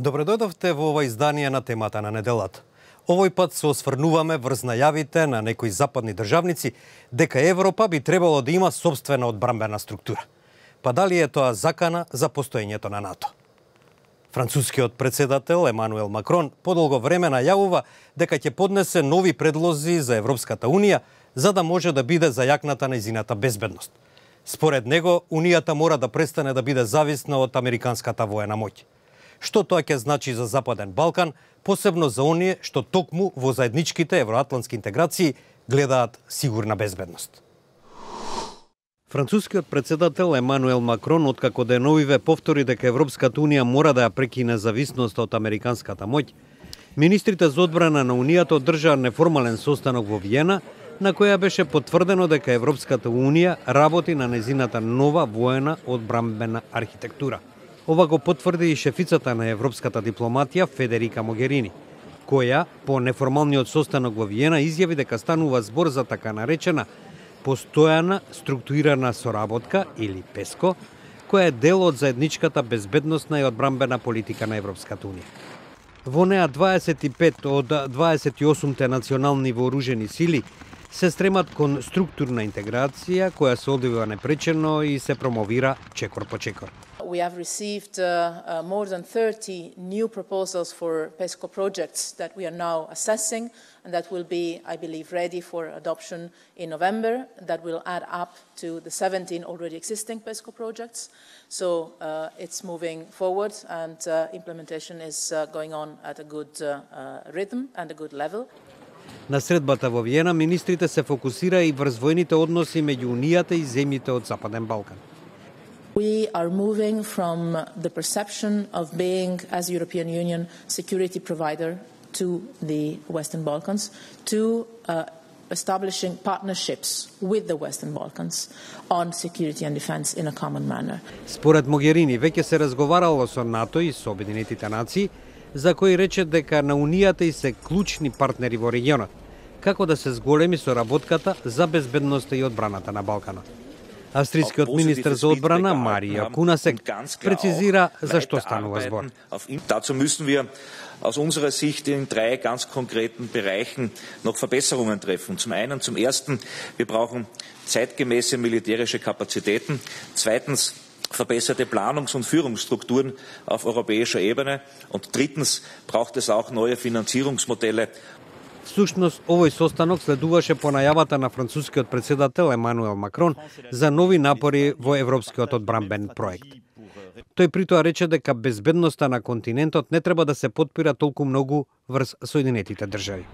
Добре дојдовте во ова издание на темата на неделата. Овој пат се осврнуваме врз најавите на некои западни државници дека Европа би требало да има сопствена одбрамбена структура. Па дали е тоа закана за постоењето на НАТО? Францускиот председател Емануел Макрон подолго време најавува дека ќе поднесе нови предлози за Европската Унија за да може да биде зајакната нејзината безбедност. Според него, Унијата мора да престане да биде зависна од американската воена моќ. Што тоа ќе значи за Западен Балкан, посебно за оние што токму во заедничките евроатлантски интеграции гледаат сигурна безбедност. Францускиот председател Емануел Макрон откако деновиве повтори дека Европската Унија мора да ја прекине зависноста од американската моќ, министрите за одбрана на Унијата одржаа неформален состанок во Виена, на која беше потврдено дека Европската Унија работи на нејзината нова воена одбрамбена архитектура. Ова го потврди и шефицата на европската дипломатија Федерика Могерини, која по неформалниот состанок во Виена изјави дека станува збор за така наречена постојана структурирана соработка или ПЕСКО, која е дел од заедничката безбедносна и одбрамбена политика на Европската Унија. Во неа 25 од 28 национални вооружени сили се стремат кон структурна интеграција која се одвива непречено и се промовира чекор по чекор. We have received more than 30 new proposals for PESCO projects that we are now assessing and that will be, I believe, ready for adoption in November. That will add up to the 17 already existing PESCO projects. So it's moving forward and implementation is going on at a good rhythm and a good level. На средбата во Виена министрите се фокусира и врз воените односи меѓу Унијата и земјите од Западен Балкан. We are moving from the perception of being, as European Union, security provider to the Western Balkans to establishing partnerships with the Western Balkans on security and defense in a common manner. Според Могерини, веќе се разговарало со НАТО и со Обединетите нации, за кои рече дека на Унијата и се клучни партнери во регионот, како да се зголеми соработката за безбедноста и одбраната на Балканот. Австријскиот министер за одбрана Марија Кунасек прецизира за што станува збор. Dazu müssen wir aus unserer Sicht in 3 ganz konkreten Bereichen noch Verbesserungen treffen. Zum ersten, wir brauchen zeitgemäße militärische Kapazitäten. Zweitens, verbesserte Planungs- und Führungsstrukturen auf europäischer Ebene. Und drittens braucht es auch neue Finanzierungsmodelle. Всушност, овој состанок следуваше по најавата на францускиот председател Емануел Макрон за нови напори во европскиот одбрамбен проект. Тој притоа рече дека безбедноста на континентот не треба да се подпира толку многу врз Соединетите држави.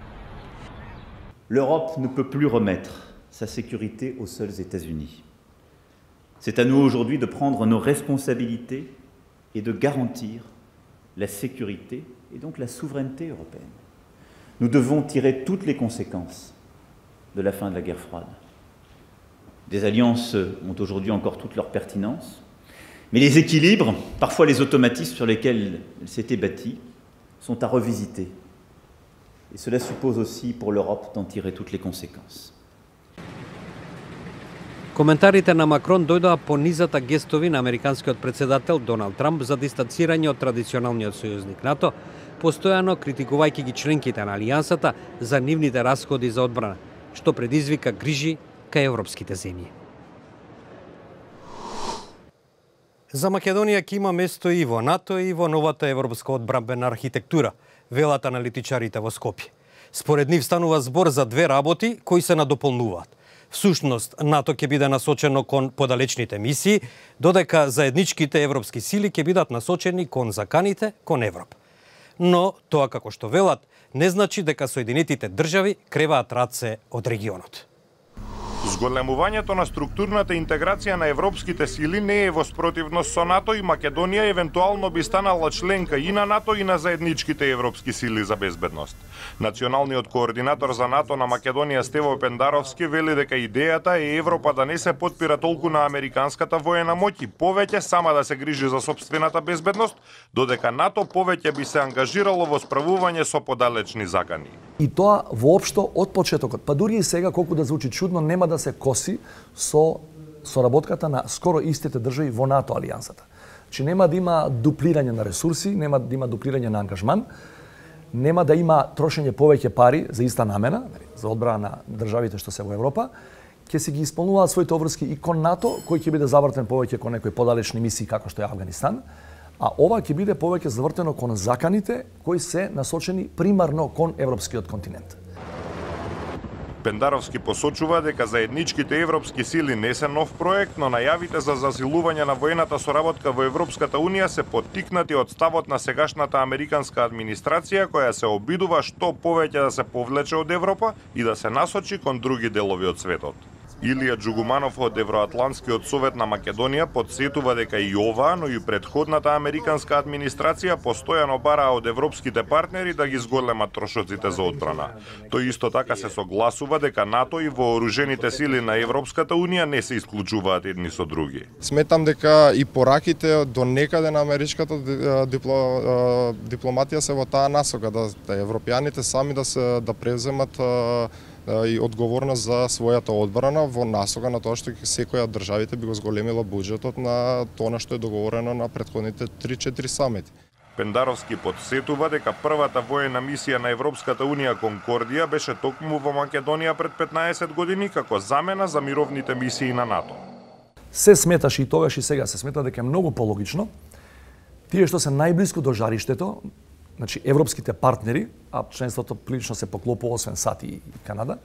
L'Europe ne peut plus remettre sa sécurité aux seuls États-Unis. C'est à nous aujourd'hui de prendre nos responsabilités et de garantir la sécurité et donc la souveraineté européenne. Nous devons tirer toutes les conséquences de la fin de la guerre froide. Des alliances ont aujourd'hui encore toute leur pertinence, mais les équilibres, parfois les automatismes sur lesquels elles s'étaient bâties, sont à revisiter. Et cela suppose aussi pour l'Europe d'en tirer toutes les conséquences. Коментарите на Макрон дојдоа по низата гестови на американскиот председател Доналд Трамп за дистанцирање од традиционалниот сојузник НАТО, постојано критикувајќи ги членките на алијансата за нивните расходи за одбрана, што предизвика грижи кај европските земји. За Македонија ќе има место и во НАТО и во новата европска одбрамбена архитектура, велат аналитичарите во Скопје. Според нив станува збор за две работи кои се надополнуваат. Всушност, НАТО ќе биде насочено кон подалечните мисии, додека заедничките европски сили ќе бидат насочени кон заканите кон Европа. Но тоа, како што велат, не значи дека Соединетите држави креваат раце од регионот. Зголемувањето на структурната интеграција на европските сили не е во спротивност со НАТО и Македонија евентуално би станала членка и на НАТО и на заедничките европски сили за безбедност. Националниот координатор за НАТО на Македонија Стево Пендаровски вели дека идејата е Европа да не се подпира толку на американската воена моќ и повеќе сама да се грижи за сопствената безбедност, додека НАТО повеќе би се ангажирало во справување со подалечни закани. И тоа воопшто од почетокот, па дури и сега колку да звучи чудно, нема да се коси со соработката на скоро истите држави во НАТО алијансата. Значи нема да има дуплирање на ресурси, нема да има дуплирање на ангажман, нема да има трошење повеќе пари за иста намена, за одбрана на државите што се во Европа, ќе се ги исполнуваат своите обврски и кон НАТО, кој ќе биде завртен повеќе кон некои подалечни мисии како што е Авганистан, а ова ќе биде повеќе завртено кон заканите кои се насочени примарно кон европскиот континент. Пендаровски посочува дека заедничките европски сили не се нов проект, но најавите за засилување на воената соработка во Европската Унија се поттикнати од ставот на сегашната американска администрација, која се обидува што повеќе да се повлече од Европа и да се насочи кон други делови од светот. Илија Джугуманов од Евроатлантскиот совет на Македонија подсетува дека и оваа, но и претходната американска администрација постојано бараа од европските партнери да ги зголемат трошоците за одбрана. Тој исто така се согласува дека НАТО и вооружените сили на Европската Унија не се исклучуваат едни со други. Сметам дека и пораките до некаде на америчката дипломатија се во таа насока, да европјаните сами да превземат и одговорност за својата одбрана во насока на тоа што секоја од државите би го зголемила буџетот на тоа што е договорено на претходните 3-4 самити. Пендаровски подсетува дека првата воена мисија на Европската Унија Конкордија беше токму во Македонија пред 15 години како замена за мировните мисии на НАТО. Се сметаше и тогаш и сега се смета дека е многу пологично тие што се најблиску до жариштето, значи европските партнери, а членството прилично се поклопува освен САД и Канада,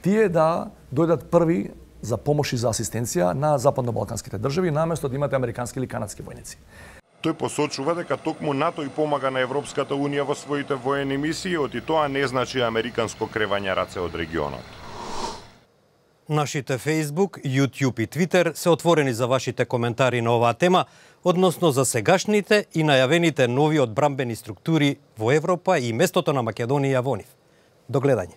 тие да дојдат први за помош и за асистенција на западно-балканските држави, наместо да имате американски или канадски војници. Тој посочува дека токму НАТО и помага на Европската Унија во своите воени мисии, оти тоа не значи американско кревање раце од регионот. Нашите Facebook, YouTube и Twitter се отворени за вашите коментари на оваа тема, односно за сегашните и најавените нови одбрамбени структури во Европа и местото на Македонија во нив. До гледање.